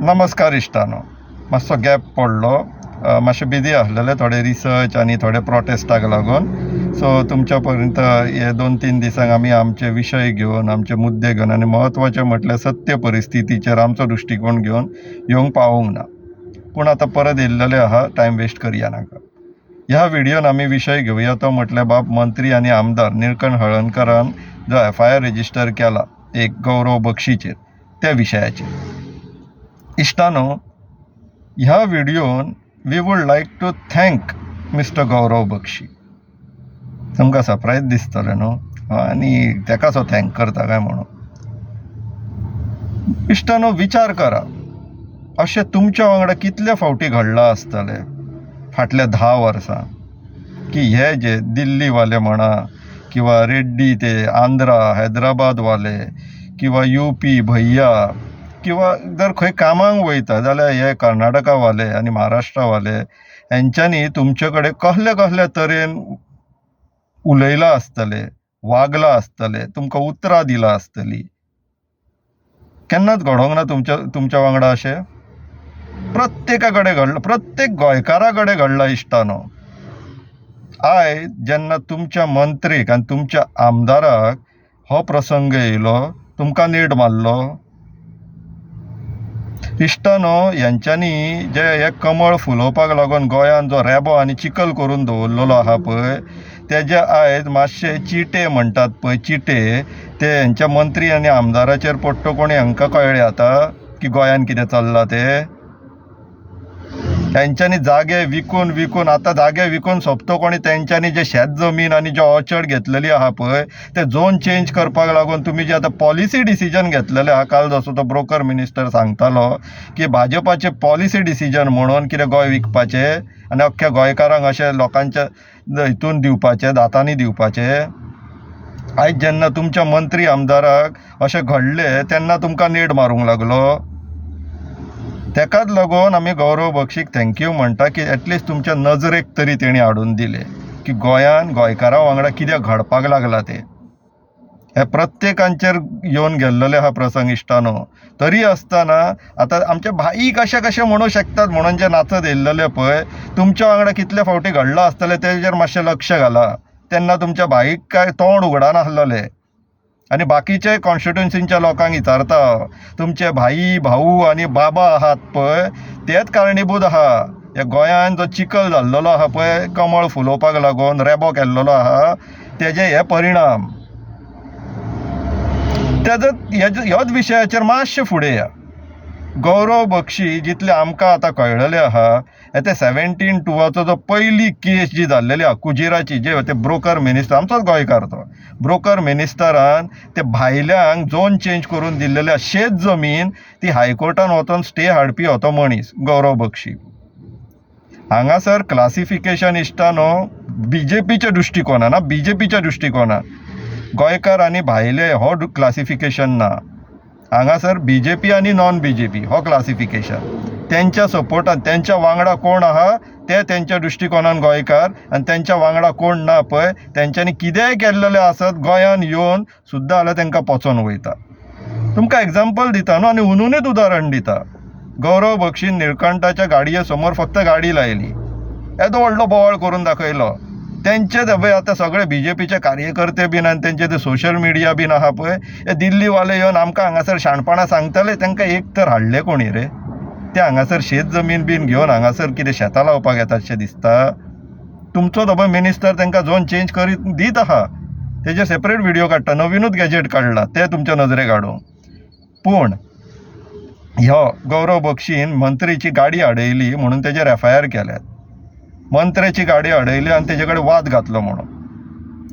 नमस्कार इश्टानो. मातसो गॅप पडलो, मातशें बिजी आसलेले थोडे रिसर्च आनी थोडे प्रोटेस्टाक लागून. सो तुमच्या पर्यंत हे 2-3 दिसांक आमी आमचे विशय घेवन, आमचे मुद्दे घेवन आनी म्हत्वाचे म्हटल्यार सत्य परिस्थितीचेर आमचो दृश्टिकोन घेवन येवंक पावूंक ना. पूण आतां परत येयल्लेले आहा, टायम वेस्ट करया नाका. ह्या व्हिडियोन आमी विशय घेवया तो म्हटल्यार बाब मंत्री आनी आमदार निळकंठ हळर्णकरान जो FIR रेजिस्टर केला एक गौरव बक्षीचेर, त्या विशयाचेर. इश्टानो, ह्या व्हिडियोन we would like to thank mister Gaurav Bakshi. तुमकां सरप्रायज दिसतलें न्हू, आनी ताका असो थँक करता काय म्हणून. इश्टानो, विचार करा, अशें तुमच्या वांगडा कितले फावटी घडलां आसतलें फाटल्या 10 वर्सां की हे जे दिल्लीवाले म्हणा किंवा रेड्डी ते आंध्रा हैदराबादवाले किंवा UP भैया किंवा जर खंय कामांक वयता जाल्यार हे कर्नाटकावाले आनी महाराष्ट्रावाले हेंच्यांनी तुमचे कडेन कसले कसले तरेन उलयलां आसतलें, वागलां आसतलें, तुमकां उतरां दिलां आसतलीं. केन्नाच घडोंक ना तुमच्या वांगडा अशें? प्रत्येका कडेन घडलां, प्रत्येक गोंयकारा कडेन घडलां इश्टानो. आयज जेन्ना तुमच्या मंत्रीक आनी तुमच्या आमदाराक हो प्रसंग येयलो, तुमकां नेट मारलो. इश्टानो, हेंच्यांनी जे हे कमळ फुलोवपाक लागून गोंयान जो रेबो आनी चिखल करून दवरलेलो आहा पळय, तेजे आयज मातशे चिटे म्हणटात पळय, चिटे ते हेंच्या मंत्री आनी आमदाराचेर पडटा. कोणी हांकां कळ्ळें आतां की गोंयान कितें चल्लां तें? तेंच्यांनी जागे विकून आतां जागे विकून सोंपतो कोणी तेंच्यांनी जे शेत जमीन आनी जे ऑर्चर्ड घेतलेली आहा पळय, ते झोन चेंज करपाक लागून तुमी जे आतां पॉलिसी डिसिजन घेतलेले आहा. काल जसो तो ब्रोकर मिनिस्टर सांगतालो की भाजपाचे पॉलिसी डिसिजन म्हणून कितें गोंय विकपाचें आनी अख्ख्या गोंयकारांक अशें लोकांच्या हितून दिवपाचें, दातांनी दिवपाचें. आयज जेन्ना तुमच्या मंत्री आमदाराक अशें घडलें तेन्ना तुमकां नेट मारूंक लागलो. तेकाच लागून आमी गौरव बक्षीक थँक्यू म्हणटा की एटलिस्ट तुमच्या नजरेक तरी तेणी हाडून दिले की गोंयान गोंयकारां वांगडा कितें घडपाक लागलां तें. हे प्रत्येकांचेर येवन गेल्लेले हा प्रसंग इश्टानो. तरी आसतना आतां आमचे भाईक कशें म्हणू शकतात म्हणून जे नाचत येयल्लेले पळय, तुमच्या वांगडा कितले फावटी घडलां आसतलें तेजेर मातशें लक्ष घाला. तेन्ना तुमच्या भाईक काय तोंड उगडानासलें. आनी बाकीचे कॉन्स्टिट्युन्सीच्या लोकांक विचारता, तुमचे भाई भाऊ आनी बाबा आहात पळय, तेच कारणीभूत आहा ह्या गोंयान जो चिखल जाल्लेलो आहा पळय, कमळ फुलोवपाक लागून रेबो केल्लेलो आहा, तेजे हे परिणाम. ह्योच विशयाचेर मातशें फुडें या. गौरव बक्षी जितले आमकां आतां कळलेले आहा, ते 17/2 जो पयली केस जी जाल्लेली आहा कुजेराची, जे ते ब्रोकर मिनिस्टर, आमचोच गोंयकार तो ब्रोकर मिनिस्टरान ते भायल्यांक झोन चेंज करून दिल्लेल्या शेत जमीन ती हायकोर्टान वचून स्टे हाडपी हो तो मनीस गौरव बक्षी. हांगासर क्लासिफिकेशन इश्टानो BJPच्या दृश्टिकोनान गोंयकार आनी भायले हो क्लासिफिकेशन ना. हांगासर BJP आनी नॉन BJP हो क्लासिफिकेशन. तेंच्या सपोर्टान तेंच्या वांगडा कोण आहा ते तेंच्या दृश्टिकोनान गोंयकार, आनी तेंच्या वांगडा कोण ना पळय तेंच्यांनी कितेंय केल्लेलें आसत गोंयान येवन सुद्दां जाल्यार तेंकां पोचोन वयता. तुमकां एग्जाम्पल दिता न्हू, आनी उनुनूच उदाहरण दिता. गौरव बक्षीन निळकंठाच्या गाडये समोर फक्त गाडी लायली, येदो व्हडलो बोवाळ करून दाखयलो. तेंचे पळय आतां सगळे BJPचे कार्यकर्ते बीन आनी तेंचे ते सोशल मिडिया बीन आहा पळय, हे दिल्लीवाले येवन आमकां हांगासर शाणपणां सांगतले. तेंकां एक तर हाडले कोणी रे? ते हांगासर शेत जमीन बीन घेवन हांगासर कितें शेतां लावपाक येतात अशें दिसता? तुमचो तो मिनिस्टर तेंकां झोन चेंज करीत दीत आहा, तेजे सेपरेट व्हिडिओ काडटा, नवीनूच गॅजेट काडला ते तुमच्या नजरेक हाडूंक. पूण ह्यो गौरव बक्षीन मंत्रीची गाडी आडयली म्हणून तेजेर FIR केल्यात. मंत्र्याची गाडी अडयली आनी तेजे कडेन वाद घातलो म्हणून.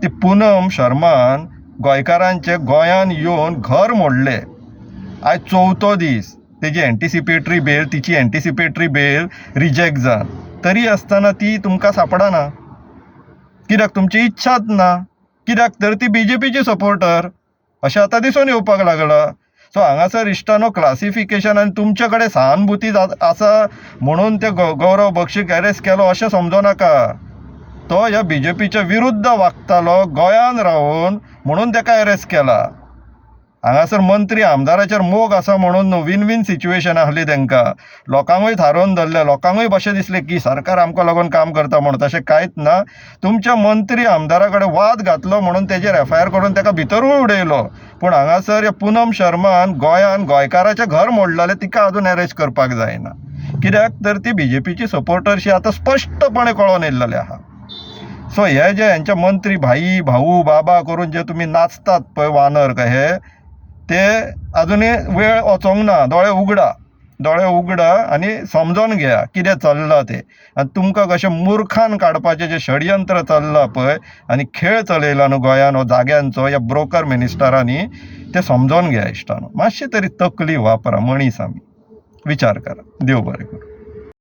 ती पूनम शर्मान गोंयकारांचे गोंयान येवन घर मोडलें. आयज 4थो दीस तिची एंटिसिपेटरी बेल रिजेक्ट जावन, तरी आसतना ती तुमकां सापडना. कित्याक? तुमची इच्छाच ना. कित्याक तर ती BJPची सपोर्टर अशें आतां दिसून येवपाक लागला. सो हांगासर इश्टानो क्लासिफिकेशन आनी तुमचे कडेन सहानुभूती आसा म्हणून ते गौरव बक्षीक अरेस्ट केलो अशें समजो नाका. तो ह्या BJPच्या विरुद्ध वागतालो गोंयान रावून म्हणून ताका अरेस्ट केला. हांगासर मंत्री आमदाराचेर मोग आसा म्हणून विन विन सिच्युएशन आसली तांकां, लोकांकूय थारोवन धरले, लोकांकूय अशें दिसलें की सरकार आमकां लागून काम करता म्हणून. तशें कांयच ना. तुमच्या मंत्री आमदारा कडेन वाद घातलो म्हणून तेजेर FIR करून ताका भितरूय उडयलो. पूण हांगासर ह्या पूनम शर्मान गोंयान गोंयकाराचें घर मोडलेलें तिका अजून अरेस्ट करपाक जायना. कित्याक तर ती BJPची सपोर्टरशी आतां स्पश्टपणे कळोन येयल्लेली आहा. सो हे जे हेंचे मंत्री भाई भाऊ बाबा करून जे तुमी नाचतात पळय वानर कहे, ते अजुनूय वेळ वचोंक ना. दोळे उगडा आनी समजोन घेया कितें चल्लां तें. आनी तुमकां कशें मुर्खान काडपाचें जें षडयंत्र चल्लां पळय आनी खेळ चलयला न्हू गोंयान हो जाग्यांचो ह्या ब्रोकर मिनिस्टरांनी, तें समजोन घेया इश्टानो. मातशी तरी तकली वापरा, मनीस आमी. विचार करा. देव बरें करूं.